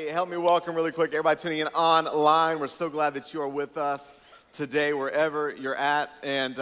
Hey, help me welcome really quick everybody tuning in online. We're so glad that you are with us today, wherever you're at. And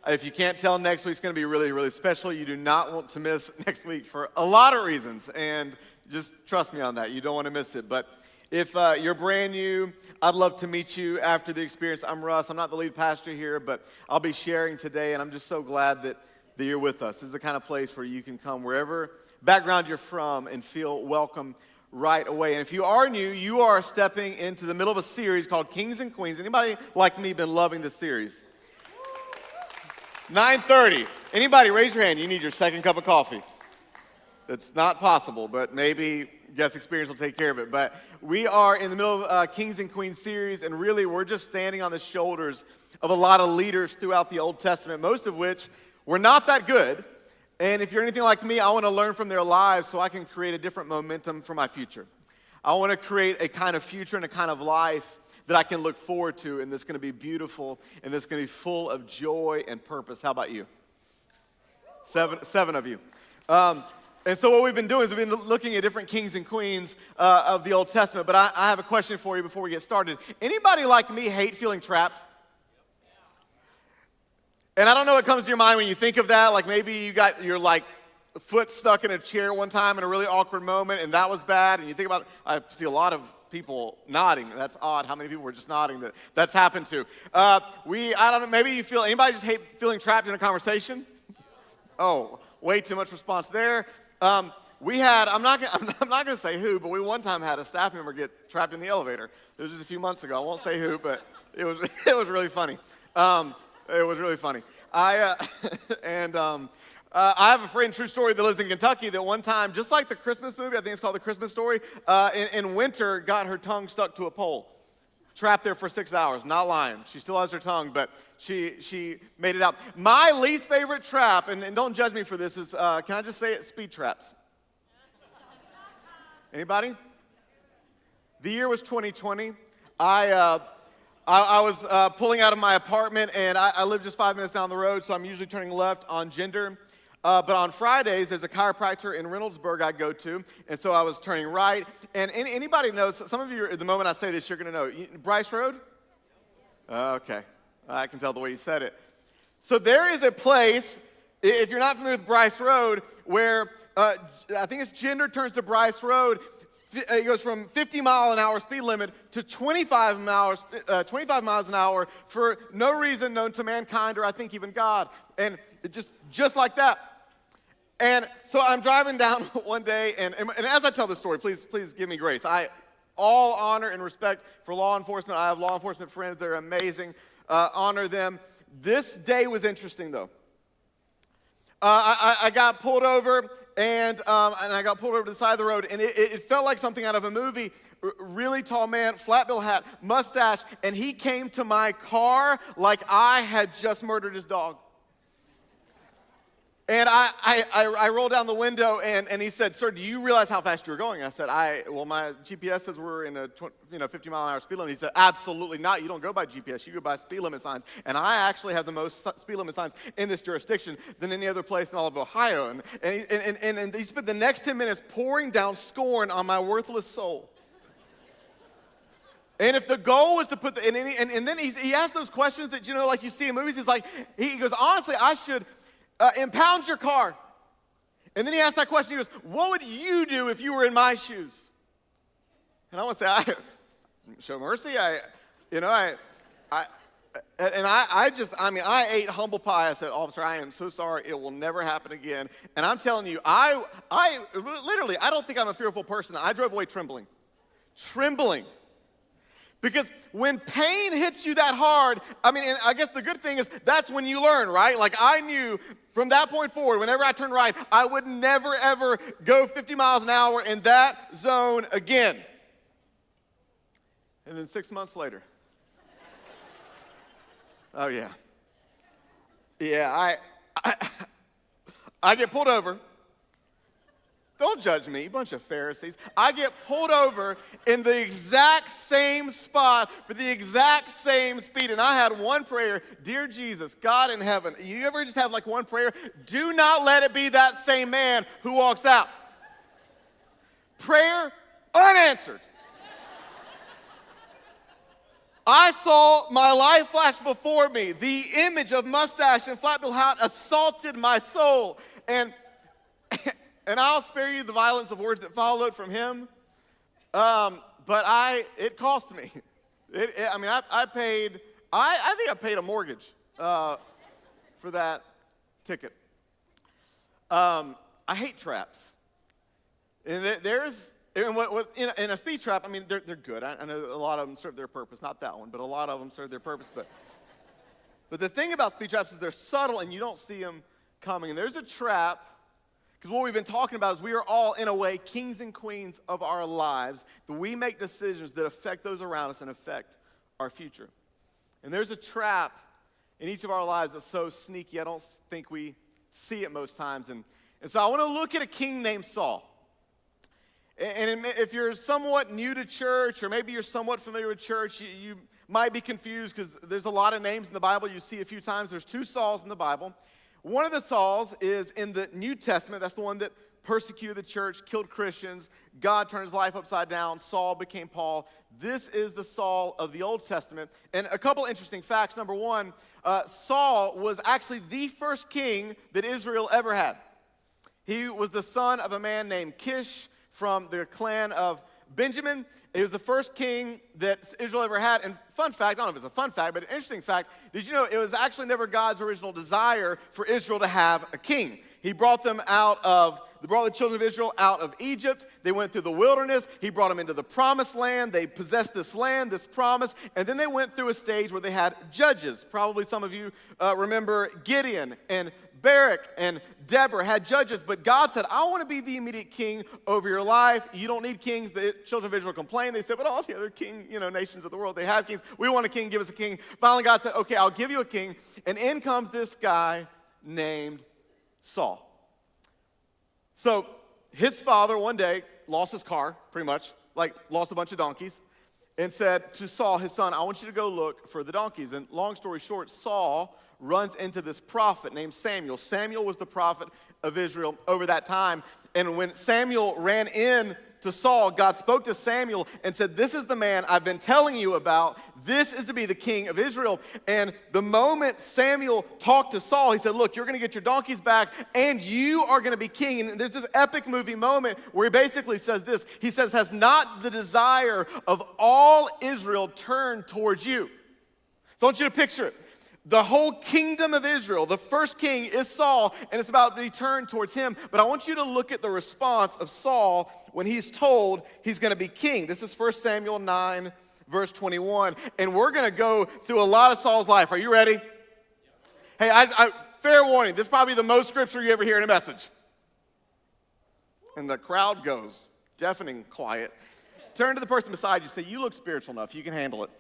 if you can't tell, next week's going to be really, really special. You do not want to miss next week for a lot of reasons. And just trust me on that. You don't want to miss it. But if you're brand new, I'd love to meet you after the experience. I'm Russ. I'm not the lead pastor here, but I'll be sharing today. And I'm just so glad that you're with us. This is the kind of place where you can come wherever background you're from and feel welcome right away. And if you are new, you are stepping into the middle of a series called Kings and Queens. Anybody like me been loving this series? 9:30. Anybody raise your hand. You need your second cup of coffee. It's not possible, but maybe guest experience will take care of it. But we are in the middle of Kings and Queens series, and really we're just standing on the shoulders of a lot of leaders throughout the Old Testament, most of which were not that good. And if you're anything like me, I want to learn from their lives so I can create a different momentum for my future. I want to create a kind of future and a kind of life that I can look forward to, and that's going to be beautiful, and that's going to be full of joy and purpose. How about you? Seven of you. And so what we've been doing is we've been looking at different kings and queens of the Old Testament, but I have a question for you before we get started. Anybody like me hate feeling trapped? And I don't know what comes to your mind when you think of that. Like maybe you got your foot stuck in a chair one time in a really awkward moment, and that was bad. And you think about, I see a lot of people nodding. That's odd. How many people were just nodding that's happened to? I don't know. Maybe you feel. Anybody just hate feeling trapped in a conversation? Oh, way too much response there. We had. I'm not going to say who, but we one time had a staff member get trapped in the elevator. It was just a few months ago. I won't say who, but it was really funny. It was really funny. I have a friend, true story, that lives in Kentucky that one time, just like the Christmas movie, I think it's called The Christmas Story, in winter got her tongue stuck to a pole, trapped there for 6 hours. Not lying. She still has her tongue, but she made it out. My least favorite trap, and don't judge me for this, is, can I just say it? Speed traps. Anybody? The year was 2020. I was pulling out of my apartment, and I live just 5 minutes down the road, so I'm usually turning left on Gender. But on Fridays, there's a chiropractor in Reynoldsburg I go to, and so I was turning right. And anybody knows, some of you, the moment I say this, you're going to know. Bryce Road? Okay. I can tell the way you said it. So there is a place, if you're not familiar with Bryce Road, where I think it's Gender turns to Bryce Road. It goes from 50 mile an hour speed limit to 25 miles an hour for no reason known to mankind or I think even God. And it just like that. And so I'm driving down one day, and as I tell this story, please give me grace. All honor and respect for law enforcement. I have law enforcement friends. They're amazing. Honor them. This day was interesting, though. I got pulled over, and I got pulled over to the side of the road, and it felt like something out of a movie. Really tall man, flat bill hat, mustache, and he came to my car like I had just murdered his dog. And I rolled down the window, and he said, "Sir, do you realize how fast you're going?" I said, "Well, my GPS says we're in a 50 mile an hour speed limit." He said, "Absolutely not. You don't go by GPS. You go by speed limit signs. And I actually have the most speed limit signs in this jurisdiction than any other place in all of Ohio." And he spent the next 10 minutes pouring down scorn on my worthless soul. And if the goal was to put and then he asked those questions that like you see in movies. He goes, "Honestly, I should impound your car." And then he asked that question. He goes, "What would you do if you were in my shoes?" And I want to say, I show mercy. I ate humble pie. I said, "Officer, I am so sorry. It will never happen again." And I'm telling you, I literally, I don't think I'm a fearful person. I drove away trembling. Because when pain hits you that hard, and I guess the good thing is that's when you learn, right? Like I knew from that point forward, whenever I turned right, I would never, ever go 50 miles an hour in that zone again. And then 6 months later. Oh, yeah. Yeah, I get pulled over. Don't judge me, you bunch of Pharisees. I get pulled over in the exact same spot for the exact same speed. And I had one prayer: "Dear Jesus, God in heaven," you ever just have one prayer? "Do not let it be that same man who walks out." Prayer unanswered. I saw my life flash before me. The image of mustache and flat bill hat assaulted my soul. And I'll spare you the violence of words that followed from him. But it cost me. I think I paid a mortgage for that ticket. I hate traps. And in a speed trap, I mean, they're good. I know a lot of them serve their purpose. Not that one, but a lot of them serve their purpose. But the thing about speed traps is they're subtle and you don't see them coming. And there's a trap, because what we've been talking about is we are all, in a way, kings and queens of our lives. That we make decisions that affect those around us and affect our future. And there's a trap in each of our lives that's so sneaky, I don't think we see it most times. And so I want to look at a king named Saul. And if you're somewhat new to church, or maybe you're somewhat familiar with church, you might be confused because there's a lot of names in the Bible you see a few times. There's 2 Sauls in the Bible. One of the Sauls is in the New Testament. That's the one that persecuted the church, killed Christians. God turned his life upside down. Saul became Paul. This is the Saul of the Old Testament. And a couple interesting facts. Number one, Saul was actually the first king that Israel ever had. He was the son of a man named Kish from the clan of Benjamin. He was the first king that Israel ever had. And fun fact, I don't know if it's a fun fact, but an interesting fact, did you know it was actually never God's original desire for Israel to have a king? He brought the children of Israel out of Egypt. They went through the wilderness. He brought them into the promised land. They possessed this land, this promise. And then they went through a stage where they had judges. Probably some of you remember Gideon and Barak and Deborah had judges, but God said, I want to be the immediate king over your life. You don't need kings. The children of Israel complained. They said, but all the other nations of the world, they have kings. We want a king. Give us a king. Finally, God said, okay, I'll give you a king. And in comes this guy named Saul. So his father one day lost his car, pretty much, lost a bunch of donkeys, and said to Saul, his son, I want you to go look for the donkeys. And long story short, Saul runs into this prophet named Samuel. Samuel was the prophet of Israel over that time. And when Samuel ran in to Saul, God spoke to Samuel and said, this is the man I've been telling you about. This is to be the king of Israel. And the moment Samuel talked to Saul, he said, look, you're going to get your donkeys back and you are going to be king. And there's this epic movie moment where he basically says this. He says, has not the desire of all Israel turned towards you? So I want you to picture it. The whole kingdom of Israel, the first king is Saul, and it's about to be turned towards him. But I want you to look at the response of Saul when he's told he's going to be king. This is 1 Samuel 9, verse 21. And we're going to go through a lot of Saul's life. Are you ready? Hey, fair warning, this is probably the most scripture you ever hear in a message. And the crowd goes deafening quiet. Turn to the person beside you and say, you look spiritual enough, you can handle it.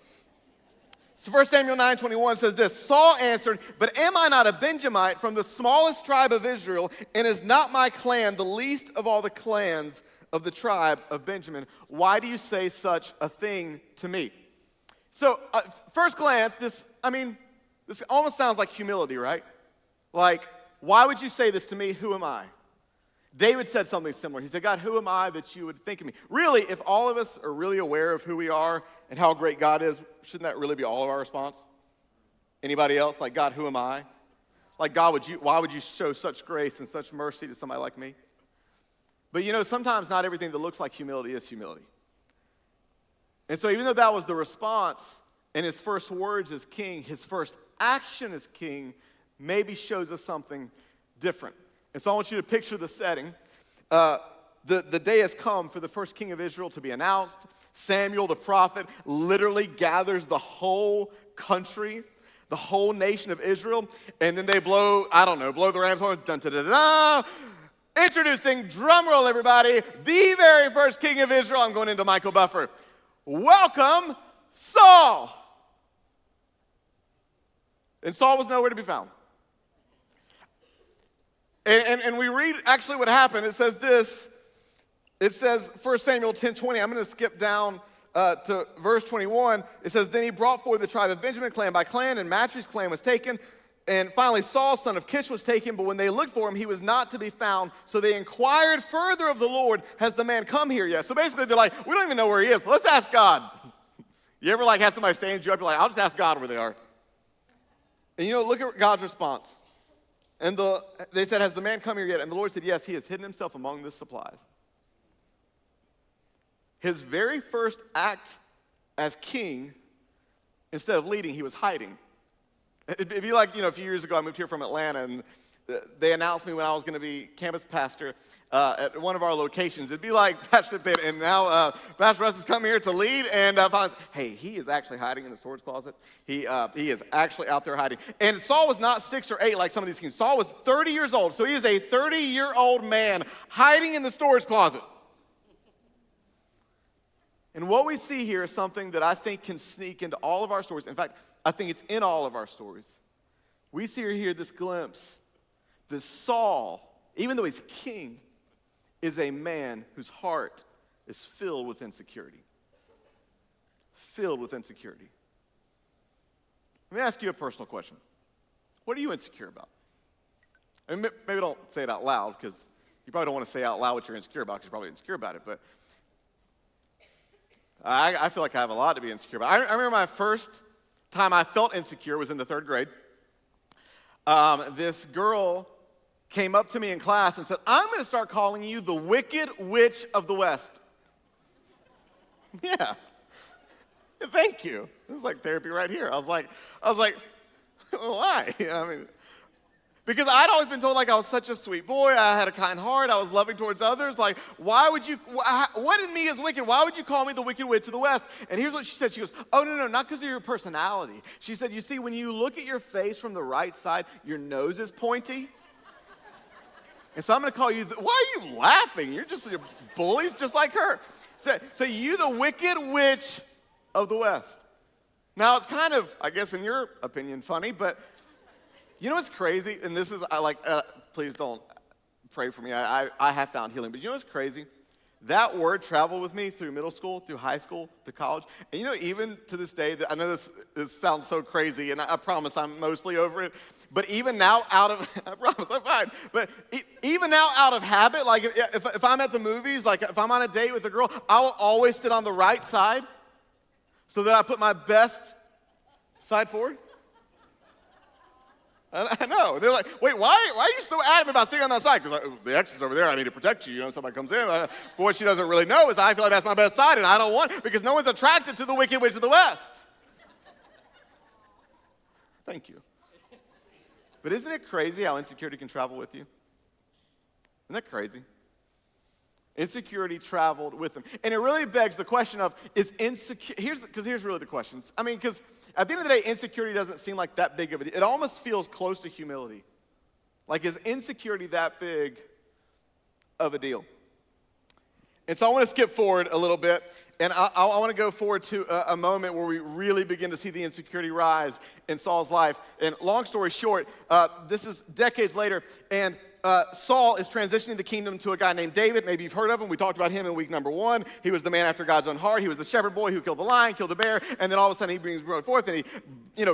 So 1 Samuel 9:21 says this, Saul answered, but am I not a Benjamite from the smallest tribe of Israel, and is not my clan the least of all the clans of the tribe of Benjamin? Why do you say such a thing to me? So first glance, this almost sounds like humility, right? Like, why would you say this to me? Who am I? David said something similar. He said, God, who am I that you would think of me? Really, if all of us are really aware of who we are and how great God is, shouldn't that really be all of our response? Anybody else? Like, God, who am I? Like, God, why would you show such grace and such mercy to somebody like me? But sometimes not everything that looks like humility is humility. And so even though that was the response, and his first words as king, his first action as king maybe shows us something different. And so I want you to picture the setting. The day has come for the first king of Israel to be announced. Samuel, the prophet, literally gathers the whole country, the whole nation of Israel, and then they blow the ram's horn, dun, dun, dun, dun, dun. Introducing, drumroll everybody, the very first king of Israel. I'm going into Michael Buffer. Welcome, Saul. And Saul was nowhere to be found. And we read actually what happened. It says this. It says 1 Samuel 10:20. I'm going to skip down to verse 21. It says, then he brought forth the tribe of Benjamin clan by clan, and Matri's clan was taken. And finally, Saul, son of Kish, was taken, but when they looked for him, he was not to be found. So they inquired further of the Lord, has the man come here yet? So basically, they're like, we don't even know where he is. Let's ask God. You ever like have somebody stand you up? You're like, I'll just ask God where they are. And look at God's response. And they said, has the man come here yet? And the Lord said, yes, he has hidden himself among the supplies. His very first act as king, instead of leading, he was hiding. It'd be like, a few years ago, I moved here from Atlanta, and they announced me when I was going to be campus pastor at one of our locations. It'd be like Pastor said, and now Pastor Russ has come here to lead, and hey, he is actually hiding in the storage closet. He is actually out there hiding. And Saul was not 6 or 8 like some of these kings. Saul was 30 years old, so he is a 30-year-old man hiding in the storage closet. And what we see here is something that I think can sneak into all of our stories. In fact, I think it's in all of our stories. We see here this glimpse that Saul, even though he's king, is a man whose heart is filled with insecurity. Filled with insecurity. Let me ask you a personal question. What are you insecure about? I mean, maybe don't say it out loud, because you probably don't want to say out loud what you're insecure about, because you're probably insecure about it, but I feel like I have a lot to be insecure about. I remember my first time I felt insecure was in the 3rd grade. This girl came up to me in class and said, I'm going to start calling you the Wicked Witch of the West. Yeah. Thank you. It was like therapy right here. I was like, why? Because I'd always been told, like, I was such a sweet boy, I had a kind heart, I was loving towards others. Like, why would you, what in me is wicked? Why would you call me the Wicked Witch of the West? And here's what she said. She goes, oh, no, not because of your personality. She said, you see, when you look at your face from the right side, your nose is pointy. And so I'm going to call you, why are you laughing? You're bullies just like her. So you the Wicked Witch of the West. Now, it's kind of, I guess in your opinion, funny, but you know what's crazy? And this is, please don't pray for me. I have found healing. But you know what's crazy? That word traveled with me through middle school, through high school, to college. And even to this day, I know this sounds so crazy, and I promise I'm mostly over it. But even now, I promise I'm fine. But even now, out of habit, like if I'm at the movies, like if I'm on a date with a girl, I will always sit on the right side so that I put my best side forward. I know. They're like, wait, why are you so adamant about sitting on that side? Because the exit's over there. I need to protect you. Somebody comes in. But what she doesn't really know is I feel like that's my best side, and I don't want it because no one's attracted to the Wicked Witch of the West. Thank you. But isn't it crazy how insecurity can travel with you? Isn't that crazy? Insecurity traveled with him. And it really begs the question of, is insecure, here's really the question. Because at the end of the day, insecurity doesn't seem like that big of a deal. It almost feels close to humility. Like, is insecurity that big of a deal? And so I want to skip forward a little bit, and I want to go forward to a moment where we really begin to see the insecurity rise in Saul's life. And long story short, this is decades later, and Saul is transitioning the kingdom to a guy named David. Maybe you've heard of him. We talked about him in week number 1. He was the man after God's own heart. He was the shepherd boy who killed the lion, killed the bear, and then all of a sudden he brings forth and he,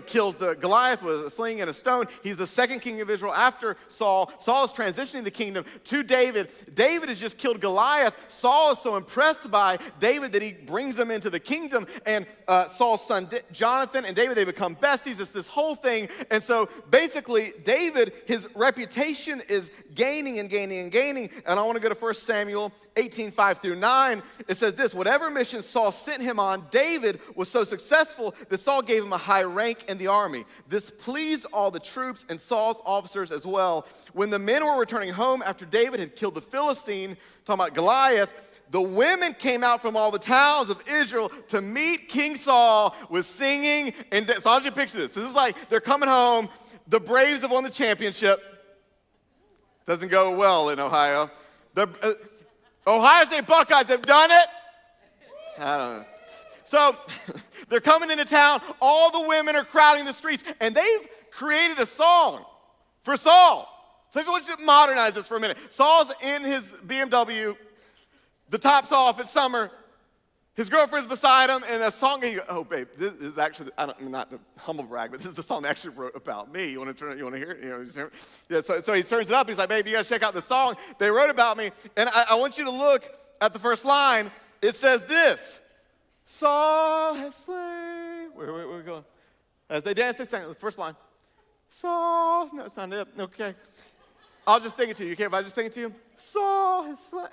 kills the Goliath with a sling and a stone. He's the second king of Israel after Saul. Saul is transitioning the kingdom to David. David has just killed Goliath. Saul is so impressed by David that he brings him into the kingdom, and Saul's son Jonathan and David, they become besties. It's this whole thing, and so basically David, his reputation is gaining and gaining and gaining. And I want to go to 1 Samuel 18:5-9. It says this: whatever mission Saul sent him on, David was so successful that Saul gave him a high rank in the army. This pleased all the troops and Saul's officers as well. When the men were returning home after David had killed the Philistine, talking about Goliath, the women came out from all the towns of Israel to meet King Saul with singing. And so I'll just picture this. This is like they're coming home. The Braves have won the championship. Doesn't go well in Ohio. The Ohio State Buckeyes have done it. I don't know. So they're coming into town. All the women are crowding the streets, and they've created a song for Saul. So I just want you to modernize this for a minute. Saul's in his BMW. The top's off. It's summer. His girlfriend's beside him, and a song, oh, babe, this is actually, not to humble brag, but this is the song they actually wrote about me. You want to hear it? Yeah, so he turns it up. He's like, babe, you got to check out the song they wrote about me. And I want you to look at the first line. It says this, Saul has slain. Where we going? As they dance, they sing the first line. Saul, no, it's not it. Okay. I'll just sing it to you. Okay, if I just sing it to you? Saul has slain.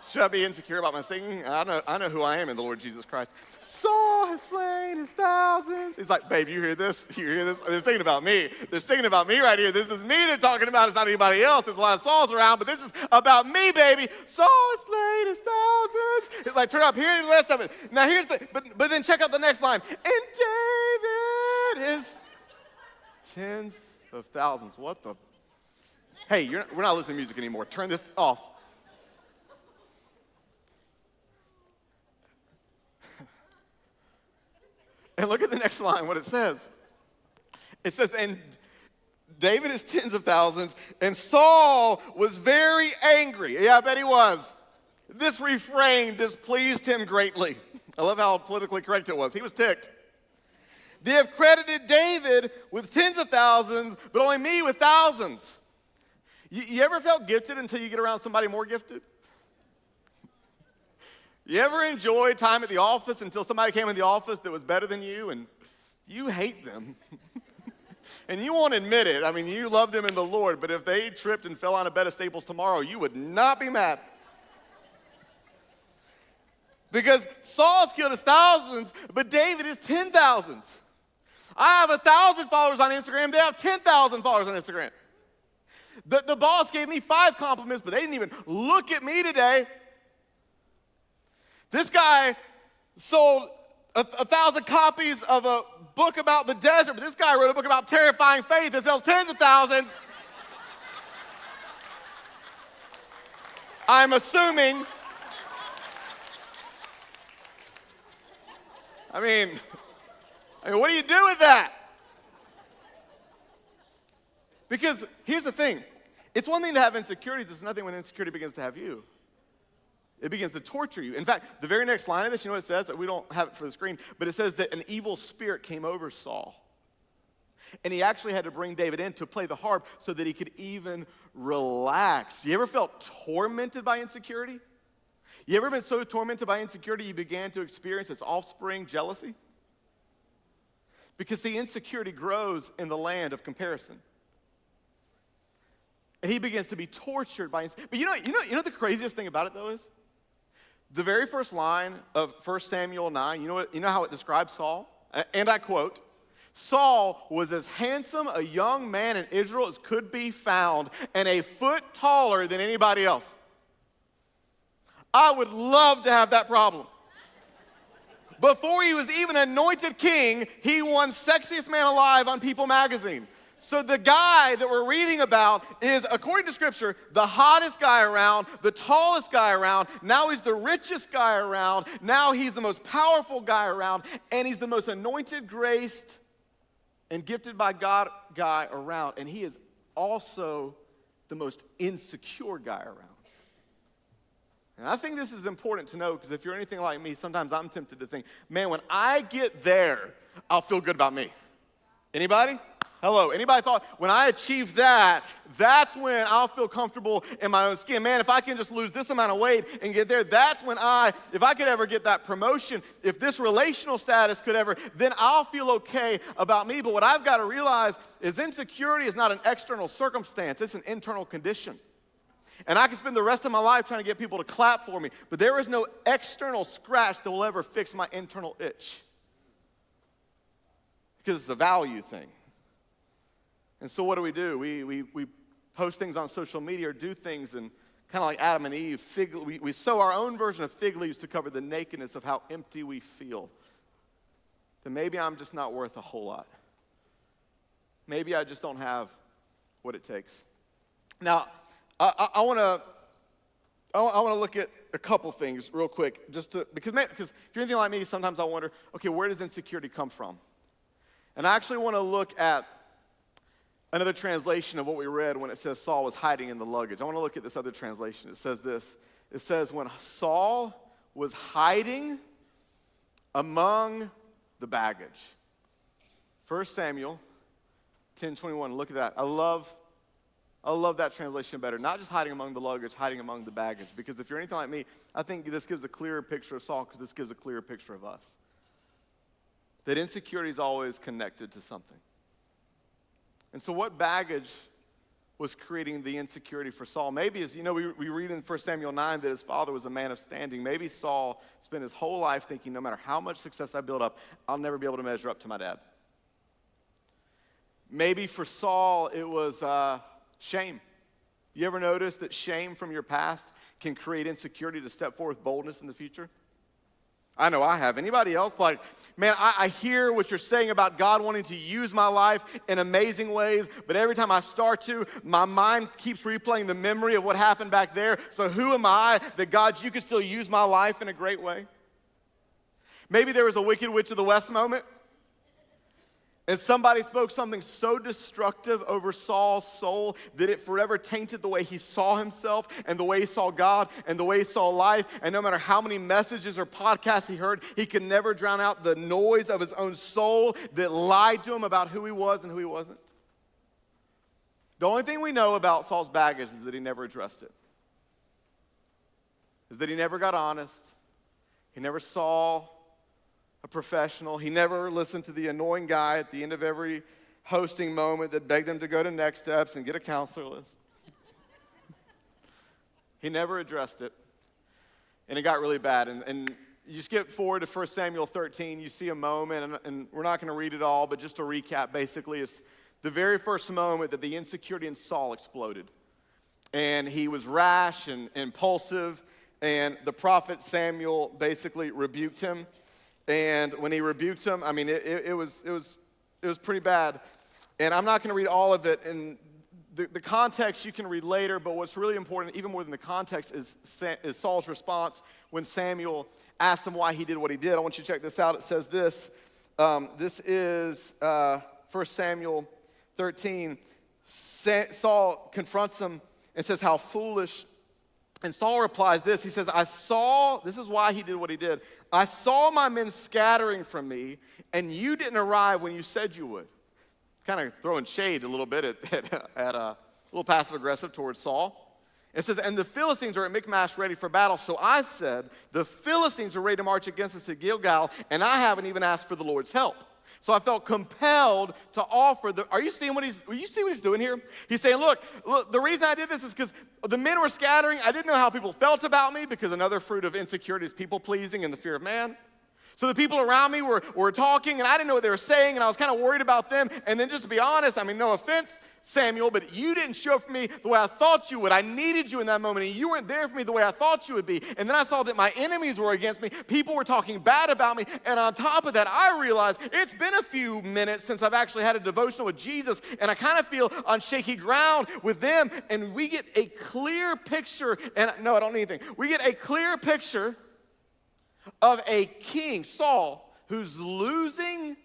Should I be insecure about my singing? I know who I am in the Lord Jesus Christ. Saul has slain his thousands. He's like, babe, you hear this? You hear this? They're singing about me. They're singing about me right here. This is me they're talking about. It's not anybody else. There's a lot of Sauls around, but this is about me, baby. Saul has slain his thousands. It's like, turn up, here's the rest of it. Now here's but then check out the next line. And David is tens of thousands. What the? Hey, we're not listening to music anymore. Turn this off. And look at the next line, what it says. It says, and David is tens of thousands, and Saul was very angry. Yeah, I bet he was. This refrain displeased him greatly. I love how politically correct it was. He was ticked. They have credited David with tens of thousands, but only me with thousands. You ever felt gifted until you get around somebody more gifted? You ever enjoy time at the office until somebody came in the office that was better than you and you hate them? And you won't admit it. I mean, you love them in the Lord, but if they tripped and fell on a bed of staples tomorrow, you would not be mad. Because Saul's killed his thousands, but David is 10,000s. I have 1,000 followers on Instagram. They have 10,000 followers on Instagram. The boss gave me 5 compliments, but they didn't even look at me today. This guy sold 1,000 copies of a book about the desert, but this guy wrote a book about terrifying faith that sells tens of thousands. I'm assuming. I mean, what do you do with that? Because here's the thing. It's one thing to have insecurities. It's another thing when insecurity begins to have you. It begins to torture you. In fact, the very next line of this, you know what it says? We don't have it for the screen, but it says that an evil spirit came over Saul. And he actually had to bring David in to play the harp so that he could even relax. You ever felt tormented by insecurity? You ever been so tormented by insecurity you began to experience its offspring, jealousy? Because the insecurity grows in the land of comparison. And he begins to be tortured by insecurity. But you know the craziest thing about it though is? The very first line of 1 Samuel 9, you know how it describes Saul? And I quote, Saul was as handsome a young man in Israel as could be found, and a foot taller than anybody else. I would love to have that problem. Before he was even anointed king, he won Sexiest Man Alive on People magazine. So the guy that we're reading about is, according to Scripture, the hottest guy around, the tallest guy around. Now he's the richest guy around. Now he's the most powerful guy around. And he's the most anointed, graced, and gifted by God guy around. And he is also the most insecure guy around. And I think this is important to know because if you're anything like me, sometimes I'm tempted to think, man, when I get there, I'll feel good about me. Anybody? Hello, anybody thought when I achieve that, that's when I'll feel comfortable in my own skin. Man, if I can just lose this amount of weight and get there, that's when if I could ever get that promotion, if this relational status could ever, then I'll feel okay about me. But what I've got to realize is insecurity is not an external circumstance, it's an internal condition. And I can spend the rest of my life trying to get people to clap for me, but there is no external scratch that will ever fix my internal itch. Because it's a value thing. And so what do? We post things on social media or do things and kind of like Adam and Eve, we sew our own version of fig leaves to cover the nakedness of how empty we feel. Then maybe I'm just not worth a whole lot. Maybe I just don't have what it takes. Now, I want to look at a couple things real quick, because if you're anything like me, sometimes I wonder, okay, where does insecurity come from? And I actually want to look at another translation of what we read when it says Saul was hiding in the luggage. I want to look at this other translation. It says this. It says, when Saul was hiding among the baggage. 1 Samuel 10:21, look at that. I love that translation better. Not just hiding among the luggage, hiding among the baggage. Because if you're anything like me, I think this gives a clearer picture of Saul because this gives a clearer picture of us. That insecurity is always connected to something. And so what baggage was creating the insecurity for Saul? Maybe, as you know, we read in 1 Samuel 9 that his father was a man of standing. Maybe Saul spent his whole life thinking, no matter how much success I build up, I'll never be able to measure up to my dad. Maybe for Saul, it was shame. You ever notice that shame from your past can create insecurity to step forward with boldness in the future? I know I have. Anybody else? Like, man, I hear what you're saying about God wanting to use my life in amazing ways, but every time I start to, my mind keeps replaying the memory of what happened back there. So who am I that, God, you could still use my life in a great way? Maybe there was a Wicked Witch of the West moment, and somebody spoke something so destructive over Saul's soul that it forever tainted the way he saw himself and the way he saw God and the way he saw life. And no matter how many messages or podcasts he heard, he could never drown out the noise of his own soul that lied to him about who he was and who he wasn't. The only thing we know about Saul's baggage is that he never addressed it. Is that he never got honest. He never saw a professional. He never listened to the annoying guy at the end of every hosting moment that begged him to go to Next Steps and get a counselor list. He never addressed it, and it got really bad. And you skip forward to 1 Samuel 13, you see a moment, and we're not going to read it all, but just to recap, basically, it's the very first moment that the insecurity in Saul exploded. And he was rash and impulsive, and the prophet Samuel basically rebuked him. And when he rebuked him, I mean, it was pretty bad. And I'm not going to read all of it. And the context you can read later, but what's really important, even more than the context, is Saul's response when Samuel asked him why he did what he did. I want you to check this out. It says this. This is 1 Samuel 13. Saul confronts him and says, how foolish. And Saul replies this. He says, this is why he did what he did. I saw my men scattering from me, and you didn't arrive when you said you would. Kind of throwing shade a little bit at a little passive-aggressive towards Saul. It says, and the Philistines are at Michmash ready for battle. So I said, the Philistines are ready to march against us at Gilgal, and I haven't even asked for the Lord's help. So I felt compelled to offer are you seeing what he's doing here? He's saying, look, the reason I did this is because the men were scattering. I didn't know how people felt about me because another fruit of insecurity is people-pleasing and the fear of man. So the people around me were talking, and I didn't know what they were saying, and I was kind of worried about them. And then just to be honest, I mean, no offense, Samuel, but you didn't show up for me the way I thought you would. I needed you in that moment, and you weren't there for me the way I thought you would be. And then I saw that my enemies were against me. People were talking bad about me. And on top of that, I realized it's been a few minutes since I've actually had a devotional with Jesus, and I kind of feel on shaky ground with them. And we get a clear picture, and no, I don't need anything. We get a clear picture of a king, Saul, who's losing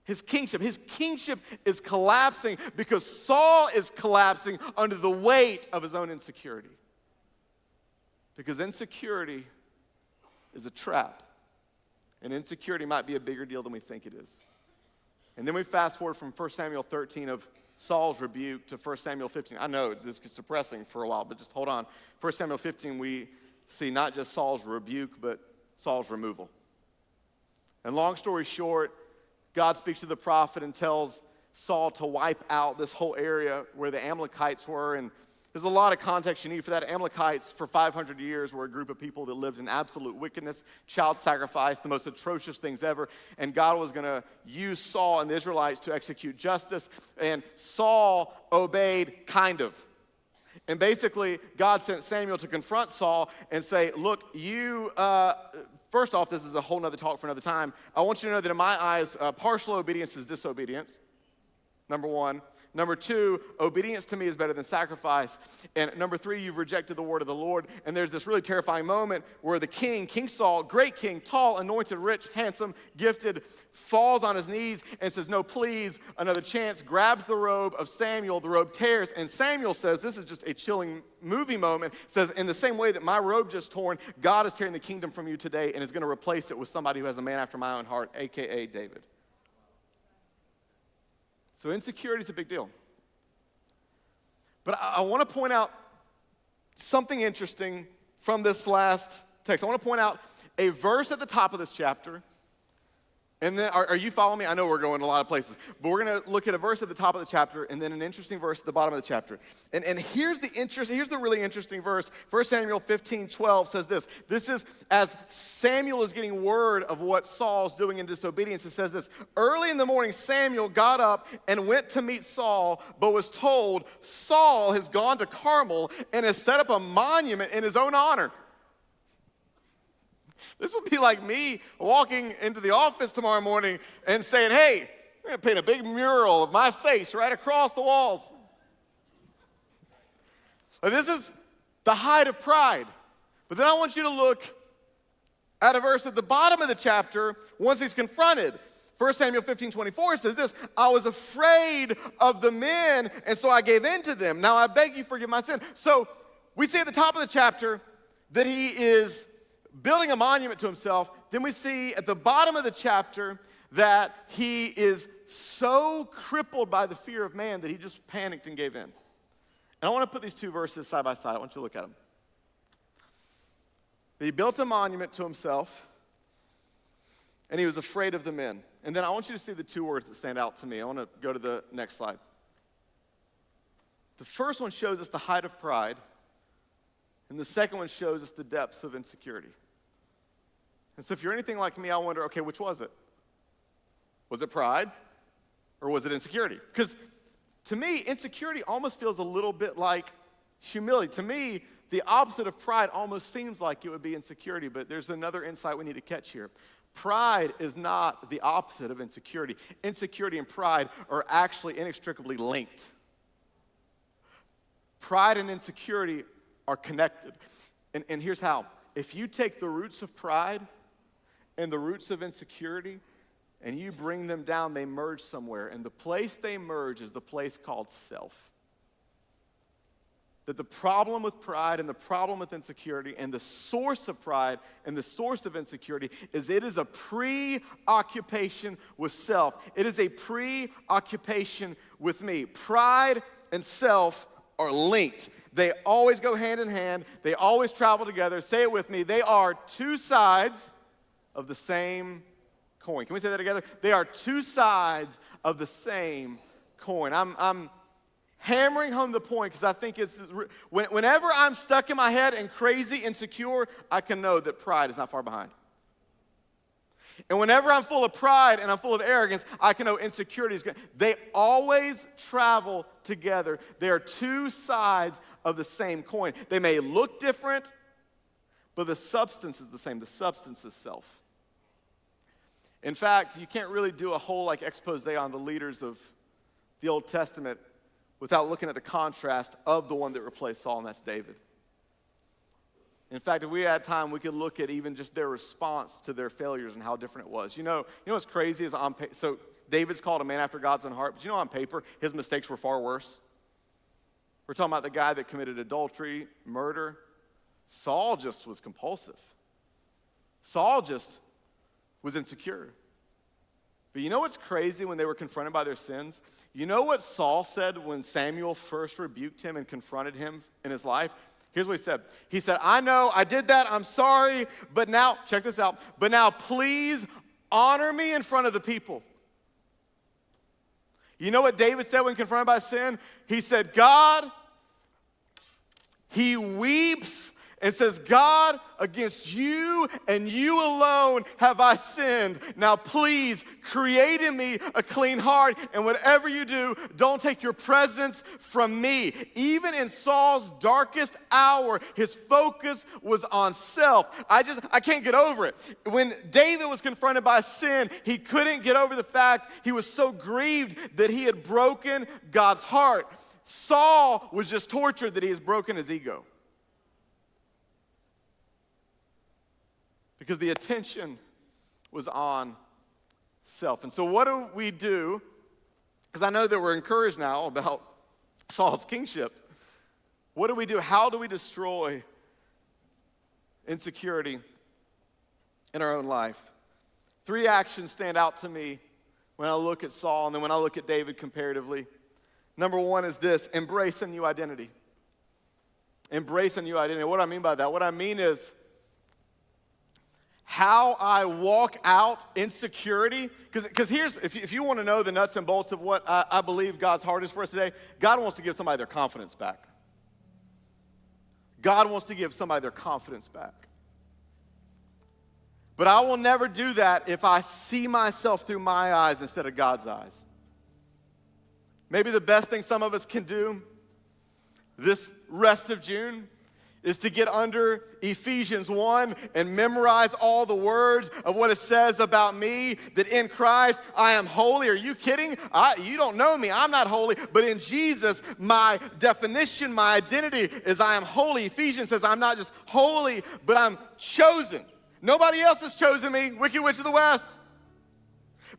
his kingship. His kingship is collapsing because Saul is collapsing under the weight of his own insecurity. Because insecurity is a trap. And insecurity might be a bigger deal than we think it is. And then we fast forward from 1 Samuel 13 of Saul's rebuke to 1 Samuel 15. I know this gets depressing for a while, but just hold on. 1 Samuel 15, we see not just Saul's rebuke, but Saul's removal. And long story short, God speaks to the prophet and tells Saul to wipe out this whole area where the Amalekites were. And there's a lot of context you need for that. Amalekites, for 500 years, were a group of people that lived in absolute wickedness, child sacrifice, the most atrocious things ever. And God was going to use Saul and the Israelites to execute justice. And Saul obeyed, kind of. And basically, God sent Samuel to confront Saul and say, look, first off, this is a whole nother talk for another time. I want you to know that in my eyes, partial obedience is disobedience, number one. Number 2, obedience to me is better than sacrifice. And number 3, you've rejected the word of the Lord. And there's this really terrifying moment where the king, King Saul, great king, tall, anointed, rich, handsome, gifted, falls on his knees and says, no, please, another chance, grabs the robe of Samuel, the robe tears, and Samuel says, this is just a chilling movie moment, says, in the same way that my robe just torn, God is tearing the kingdom from you today and is going to replace it with somebody who has a man after my own heart, a.k.a. David. So insecurity is a big deal. But I want to point out something interesting from this last text. I want to point out a verse at the top of this chapter. And then, are you following me? I know we're going a lot of places. But we're going to look at a verse at the top of the chapter and then an interesting verse at the bottom of the chapter. And here's the really interesting verse. 1 Samuel 15:12 says this. This is as Samuel is getting word of what Saul's doing in disobedience. It says this. Early in the morning, Samuel got up and went to meet Saul, but was told, Saul has gone to Carmel and has set up a monument in his own honor. This would be like me walking into the office tomorrow morning and saying, hey, we're going to paint a big mural of my face right across the walls. And this is the height of pride. But then I want you to look at a verse at the bottom of the chapter once he's confronted. 1 Samuel 15:24 says this, I was afraid of the men, and so I gave in to them. Now I beg you forgive my sin. So we see at the top of the chapter that he is building a monument to himself. Then we see at the bottom of the chapter that he is so crippled by the fear of man that he just panicked and gave in. And I want to put these two verses side by side. I want you to look at them. He built a monument to himself, and he was afraid of the men. And then I want you to see the two words that stand out to me. I want to go to the next slide. The first one shows us the height of pride, and the second one shows us the depths of insecurity. And so if you're anything like me, I wonder, okay, which was it? Was it pride or was it insecurity? Because to me, insecurity almost feels a little bit like humility. To me, the opposite of pride almost seems like it would be insecurity, but there's another insight we need to catch here. Pride is not the opposite of insecurity. Insecurity and pride are actually inextricably linked. Pride and insecurity are connected. And here's how. If you take the roots of pride and the roots of insecurity and you bring them down, they merge somewhere. And the place they merge is the place called self. That the problem with pride and the problem with insecurity and the source of pride and the source of insecurity is it is a preoccupation with self. It is a preoccupation with me. Pride and self are linked. They always go hand in hand. They always travel together. Say it with me. They are two sides of the same coin. Can we say that together? They are two sides of the same coin. I'm hammering home the point because I think whenever I'm stuck in my head and crazy, insecure, I can know that pride is not far behind. And whenever I'm full of pride and I'm full of arrogance, I can know insecurity is good. They always travel together. They are two sides of the same coin. They may look different, but the substance is the same. The substance is self. In fact, you can't really do a whole expose on the leaders of the Old Testament without looking at the contrast of the one that replaced Saul, and that's David. In fact, if we had time, we could look at even just their response to their failures and how different it was. You know what's crazy is so David's called a man after God's own heart, but on paper, his mistakes were far worse. We're talking about the guy that committed adultery, murder. Saul just was compulsive. Saul just was insecure. But you know what's crazy when they were confronted by their sins? You know what Saul said when Samuel first rebuked him and confronted him in his life? Here's what he said. He said, I know, I did that, I'm sorry, but now, check this out, but now please honor me in front of the people. You know what David said when confronted by sin? He said, God, he weeps and says, God, against you and you alone have I sinned. Now please create in me a clean heart, and whatever you do, don't take your presence from me. Even in Saul's darkest hour, his focus was on self. I can't get over it. When David was confronted by sin, he couldn't get over the fact he was so grieved that he had broken God's heart. Saul was just tortured that he has broken his ego. Because the attention was on self. And so what do we do? Because I know that we're encouraged now about Saul's kingship. What do we do? How do we destroy insecurity in our own life? 3 actions stand out to me when I look at Saul and then when I look at David comparatively. Number 1 is this: embrace a new identity. Embrace a new identity. What do I mean by that? What I mean is how I walk out insecurity. Because here's, if you want to know the nuts and bolts of what I believe God's heart is for us today, God wants to give somebody their confidence back. God wants to give somebody their confidence back. But I will never do that if I see myself through my eyes instead of God's eyes. Maybe the best thing some of us can do this rest of June is to get under Ephesians 1 and memorize all the words of what it says about me, that in Christ I am holy. Are you kidding? You don't know me. I'm not holy. But in Jesus, my definition, my identity is I am holy. Ephesians says I'm not just holy, but I'm chosen. Nobody else has chosen me, Wicked Witch of the West.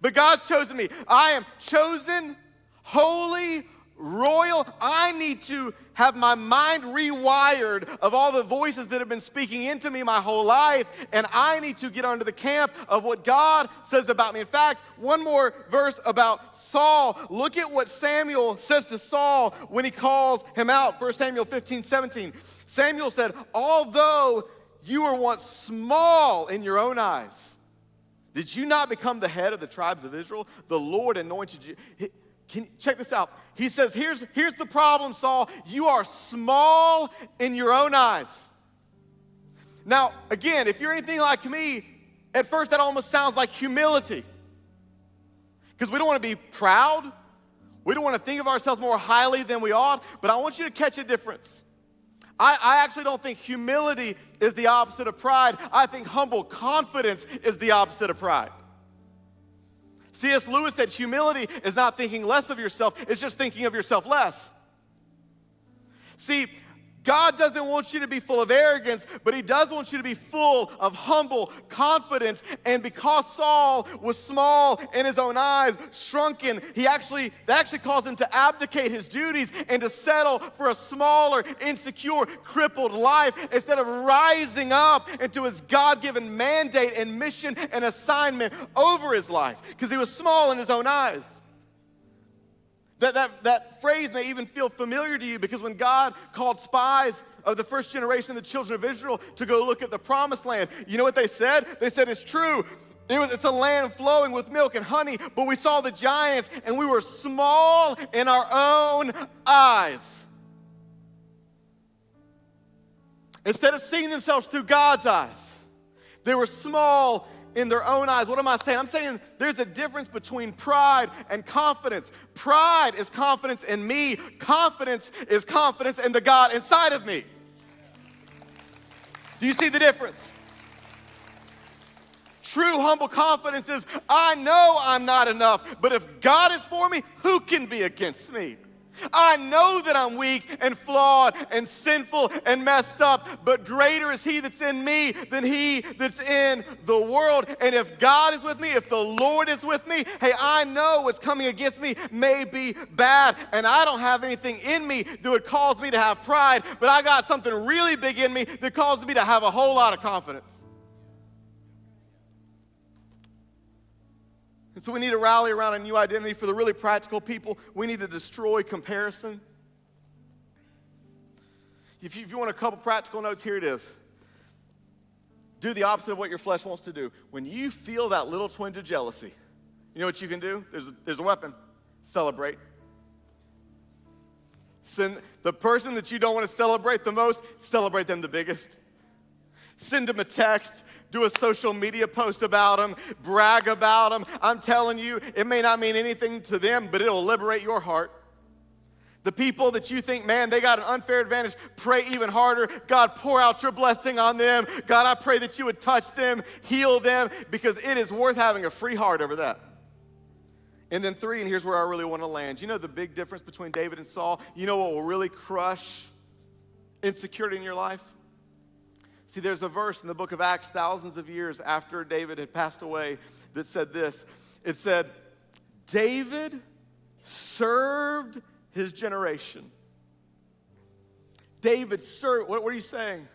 But God's chosen me. I am chosen, holy, royal. I need to have my mind rewired of all the voices that have been speaking into me my whole life, and I need to get under the camp of what God says about me. In fact, one more verse about Saul. Look at what Samuel says to Saul when he calls him out. 1 Samuel 15:17. Samuel said, although you were once small in your own eyes, did you not become the head of the tribes of Israel? The Lord anointed you. Check this out. He says, here's the problem, Saul. You are small in your own eyes. Now, again, if you're anything like me, at first that almost sounds like humility. Because we don't want to be proud. We don't want to think of ourselves more highly than we ought. But I want you to catch a difference. I actually don't think humility is the opposite of pride. I think humble confidence is the opposite of pride. C.S. Lewis said humility is not thinking less of yourself, it's just thinking of yourself less. See, God doesn't want you to be full of arrogance, but he does want you to be full of humble confidence. And because Saul was small in his own eyes, shrunken, that actually caused him to abdicate his duties and to settle for a smaller, insecure, crippled life instead of rising up into his God-given mandate and mission and assignment over his life, because he was small in his own eyes. That phrase may even feel familiar to you, because when God called spies of the first generation of the children of Israel to go look at the promised land, you know what they said? They said, it's true. It's a land flowing with milk and honey, but we saw the giants and we were small in our own eyes. Instead of seeing themselves through God's eyes, they were small in their own eyes. What am I saying? I'm saying there's a difference between pride and confidence. Pride is confidence in me. Confidence is confidence in the God inside of me. Do you see the difference? True humble confidence is, I know I'm not enough, but if God is for me, who can be against me? I know that I'm weak and flawed and sinful and messed up, but greater is he that's in me than he that's in the world. And if God is with me, if the Lord is with me, hey, I know what's coming against me may be bad, and I don't have anything in me that would cause me to have pride, but I got something really big in me that causes me to have a whole lot of confidence. And so we need to rally around a new identity. For the really practical people, we need to destroy comparison. If you want a couple practical notes, here it is. Do the opposite of what your flesh wants to do. When you feel that little twinge of jealousy, you know what you can do? There's a weapon. Celebrate. The person that you don't want to celebrate the most, celebrate them the biggest. Send them a text, do a social media post about them, brag about them. I'm telling you, it may not mean anything to them, but it'll liberate your heart. The people that you think, man, they got an unfair advantage, pray even harder. God, pour out your blessing on them. God, I pray that you would touch them, heal them, because it is worth having a free heart over that. And then 3, and here's where I really want to land. You know the big difference between David and Saul? You know what will really crush insecurity in your life? See, there's a verse in the book of Acts thousands of years after David had passed away that said this. It said, David served his generation. David served. What are you saying?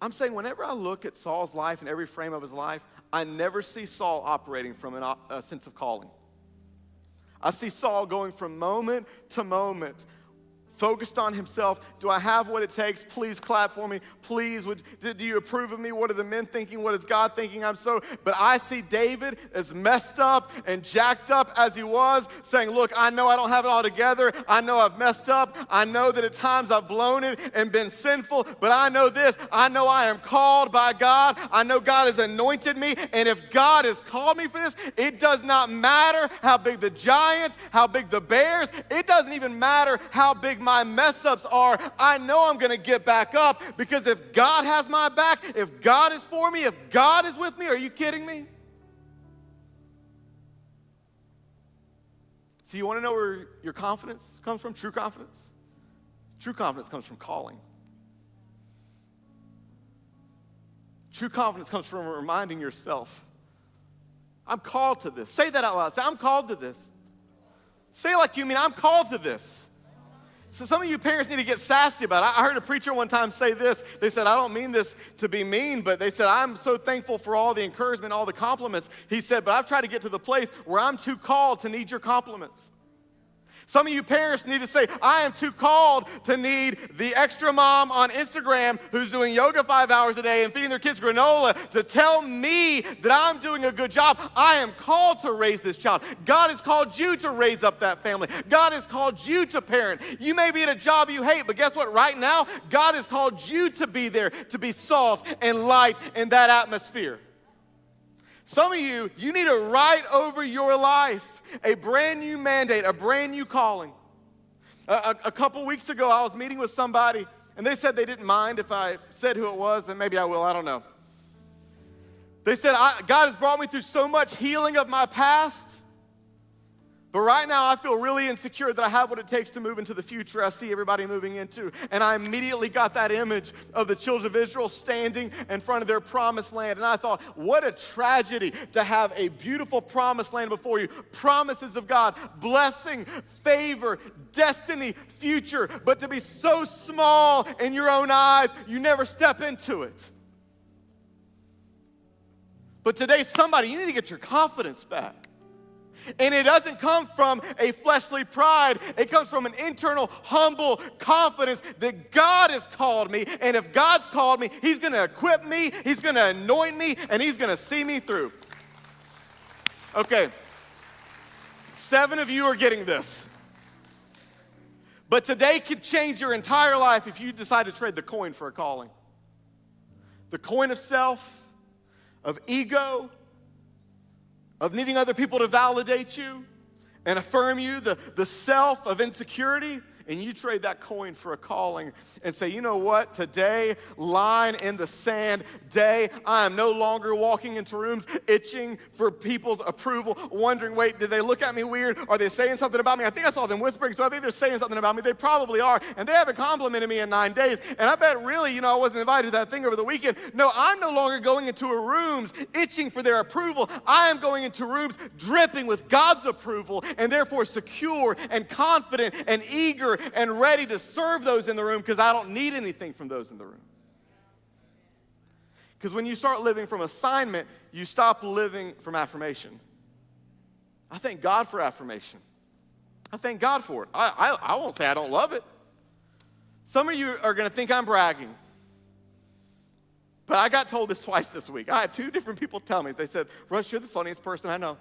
I'm saying whenever I look at Saul's life and every frame of his life, I never see Saul operating from a sense of calling. I see Saul going from moment to moment, focused on himself. Do I have what it takes? Please clap for me. Please, do you approve of me? What are the men thinking? What is God thinking? But I see David as messed up and jacked up as he was, saying, look, I know I don't have it all together. I know I've messed up. I know that at times I've blown it and been sinful, but I know this. I know I am called by God. I know God has anointed me, and if God has called me for this, it does not matter how big the giants, how big the bears. It doesn't even matter how big my mess-ups are. I know I'm going to get back up, because if God has my back, if God is for me, if God is with me, are you kidding me? So you want to know where your confidence comes from? True confidence? True confidence comes from calling. True confidence comes from reminding yourself, I'm called to this. Say that out loud. Say, I'm called to this. Say it like you mean, I'm called to this. So some of you parents need to get sassy about it. I heard a preacher one time say this. They said, I don't mean this to be mean, but they said, I'm so thankful for all the encouragement, all the compliments. He said, but I've tried to get to the place where I'm too called to need your compliments. Some of you parents need to say, I am too called to need the extra mom on Instagram who's doing yoga 5 hours a day and feeding their kids granola to tell me that I'm doing a good job. I am called to raise this child. God has called you to raise up that family. God has called you to parent. You may be at a job you hate, but guess what? Right now, God has called you to be there, to be salt and light in that atmosphere. Some of you need to write over your life a brand new mandate, a brand new calling. A couple weeks ago, I was meeting with somebody, and they said they didn't mind if I said who it was, and maybe I will, I don't know. They said, God has brought me through so much healing of my past, but right now I feel really insecure that I have what it takes to move into the future I see everybody moving into. And I immediately got that image of the children of Israel standing in front of their promised land. And I thought, what a tragedy to have a beautiful promised land before you. Promises of God, blessing, favor, destiny, future. But to be so small in your own eyes, you never step into it. But today, you need to get your confidence back. And it doesn't come from a fleshly pride. It comes from an internal, humble confidence that God has called me. And if God's called me, He's going to equip me, He's going to anoint me, and He's going to see me through. Okay. 7 of you are getting this. But today can change your entire life if you decide to trade the coin for a calling. The coin of self, of ego, of needing other people to validate you and affirm you, the self of insecurity, and you trade that coin for a calling and say, you know what, today, line in the sand day, I am no longer walking into rooms itching for people's approval, wondering, wait, did they look at me weird? Are they saying something about me? I think I saw them whispering, so I think they're saying something about me. They probably are, and they haven't complimented me in 9 days, and I bet really, I wasn't invited to that thing over the weekend. No, I'm no longer going into rooms itching for their approval. I am going into rooms dripping with God's approval, and therefore secure and confident and eager and ready to serve those in the room because I don't need anything from those in the room. Because when you start living from assignment, you stop living from affirmation. I thank God for affirmation. I thank God for it. I won't say I don't love it. Some of you are going to think I'm bragging. But I got told this twice this week. I had 2 different people tell me. They said, Russ, you're the funniest person I know.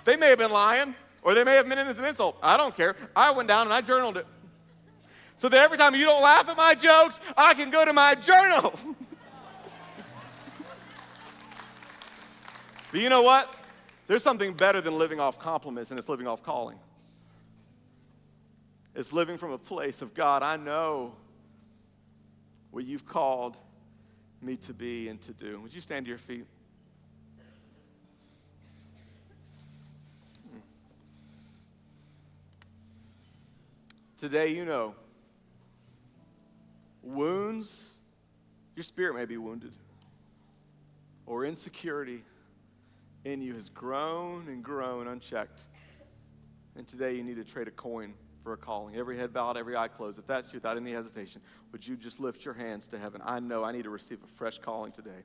They may have been lying. Or they may have meant it as an insult. I don't care. I went down and I journaled it. So that every time you don't laugh at my jokes, I can go to my journal. But you know what? There's something better than living off compliments, and it's living off calling. It's living from a place of, God, I know what you've called me to be and to do. Would you stand to your feet? Today, you know, wounds, your spirit may be wounded, or insecurity in you has grown and grown unchecked. And today you need to trade a coin for a calling. Every head bowed, every eye closed. If that's you, without any hesitation, would you just lift your hands to heaven? I know I need to receive a fresh calling today.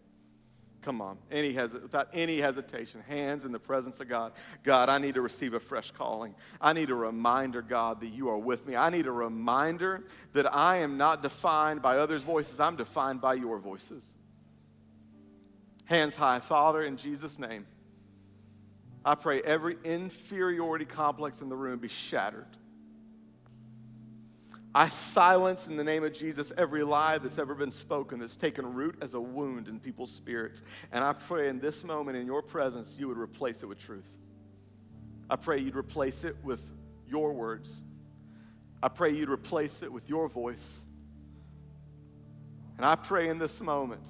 Come on, without any hesitation, hands in the presence of God. God, I need to receive a fresh calling. I need a reminder, God, that you are with me. I need a reminder that I am not defined by others' voices. I'm defined by your voices. Hands high. Father, in Jesus' name, I pray every inferiority complex in the room be shattered. I silence in the name of Jesus every lie that's ever been spoken that's taken root as a wound in people's spirits. And I pray in this moment in your presence, you would replace it with truth. I pray you'd replace it with your words. I pray you'd replace it with your voice. And I pray in this moment,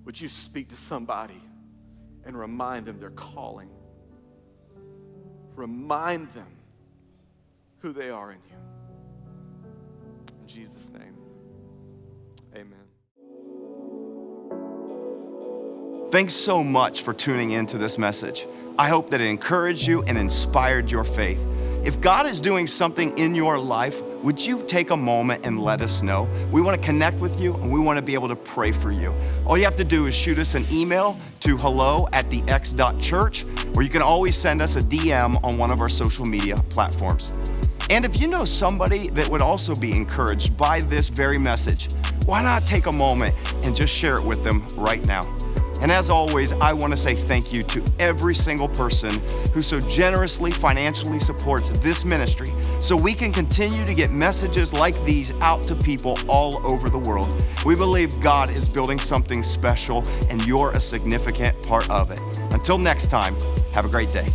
would you speak to somebody and remind them their calling. Remind them who they are in you. In Jesus' name, amen. Thanks so much for tuning into this message. I hope that it encouraged you and inspired your faith. If God is doing something in your life, would you take a moment and let us know? We want to connect with you and we want to be able to pray for you. All you have to do is shoot us an email to hello@thex.church, or you can always send us a DM on one of our social media platforms. And if you know somebody that would also be encouraged by this very message, why not take a moment and just share it with them right now? And as always, I want to say thank you to every single person who so generously financially supports this ministry so we can continue to get messages like these out to people all over the world. We believe God is building something special and you're a significant part of it. Until next time, have a great day.